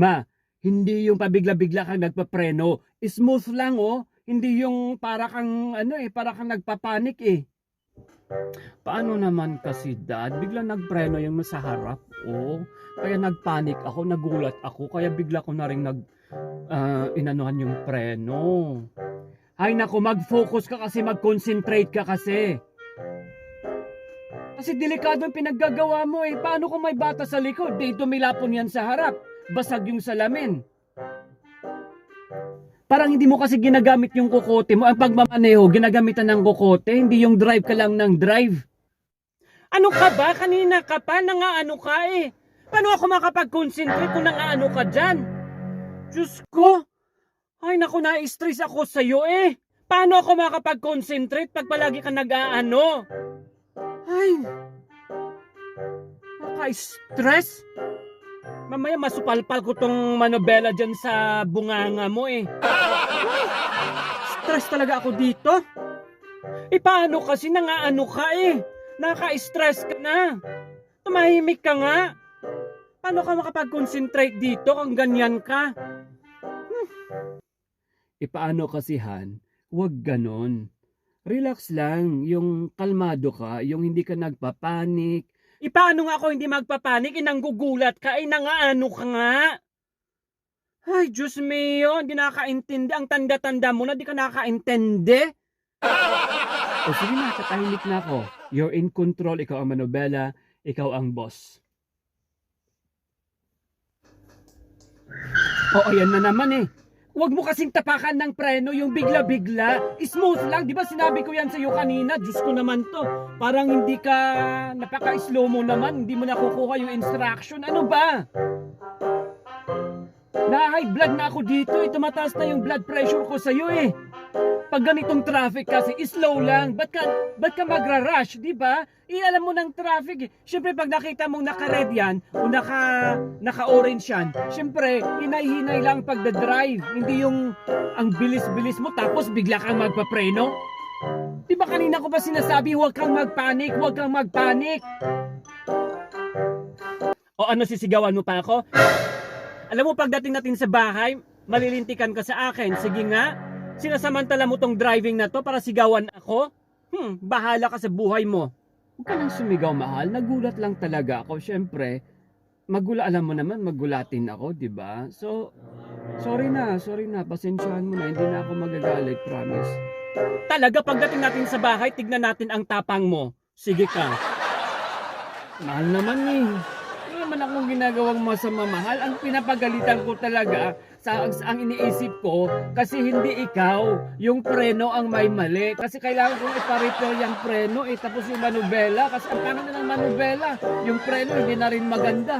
Ma, hindi yung pabigla-bigla kang nagpapreno. Smooth lang oh. Hindi yung para kang para kang nagpapanik eh. Paano naman kasi dad? Bigla nagpreno yung nasa harap. Oh. Kaya nagpanik ako, nagulat ako. Kaya bigla ko na rin inanuhan yung preno. Ay nako, mag-focus ka kasi, mag-concentrate ka kasi. Kasi delikado ang pinaggagawa mo eh. Paano kung may bata sa likod? Dito milapon yan sa harap. Basag yung salamin. Parang hindi mo kasi ginagamit yung kokote mo. Ang pagmamaneho, ginagamitan ng kokote. Hindi yung drive ka lang ng drive. Ano ka ba? Kanina ka pa, nangaano ka eh. Paano ako makapag-concentrate kung nangaano ka dyan? Diyos ko. Ay naku, na-stress ako sa'yo eh. Paano ako makapag-concentrate pag palagi ka nag-aano? Ay, naka-stress. Mamaya masupalpal ko tong manobela dyan sa bunganga mo eh. Stress talaga ako dito. Eh paano kasi nangaano ka eh? Naka-stress ka na. Tumahimik ka nga. Paano ka makapag-concentrate dito kung ganyan ka? Eh paano kasi Han? Huwag ganon. Relax lang, yung kalmado ka, yung hindi ka nagpapanik. E paano nga ako hindi magpapanik? Nanggugulat ka, nangaano ka nga? Ay, Diyos mio, hindi nakakaintindi. Ang tanda-tanda mo na, di ka nakakaintindi. O sige na, katahimik na ako. You're in control, ikaw ang manobela, ikaw ang boss. Oo, yan na naman eh. Huwag mo kasing tapakan ng preno yung bigla-bigla. Smooth lang, di ba sinabi ko yan sa'yo kanina? Diyos ko naman to. Parang hindi ka, napaka-slow mo naman. Hindi mo nakukuha yung instruction. Ano ba? Na-high blood na ako dito eh. Tumataas na yung blood pressure ko sa'yo eh. Pag ganitong traffic kasi, slow lang. Ba't ka magra-rush, di ba? Alam mo ng traffic eh. Siyempre pag nakita mong naka-red yan o naka-orange yan, siyempre hinay-hinay lang pagda-drive. Hindi yung ang bilis-bilis mo tapos bigla kang magpapreno. Di ba kanina ko ba sinasabi huwag kang magpanik, huwag kang magpanik? O ano, sisigawan mo pa ako? Alam mo pagdating natin sa bahay, malilintikan ka sa akin. Sige nga, sinasamantala mo tong driving na to para sigawan ako? Bahala ka sa buhay mo. Huwag ka nang sumigaw, mahal. Nagulat lang talaga ako. Siyempre, alam mo naman, magulatin ako, di ba? So, sorry na. Pasensyahan mo na. Hindi na ako magagalit, promise. Talaga, pagdating natin sa bahay, tignan natin ang tapang mo. Sige ka. Mahal naman eh. Hindi naman akong ginagawang masama, mahal. Ang pinapagalitan ko talaga, ang iniisip ko, kasi hindi ikaw, yung preno ang may mali. Kasi kailangan kong ipa-repair yung preno eh, tapos yung manubela, kasi ang pangit na ng manubela, yung preno hindi na rin maganda.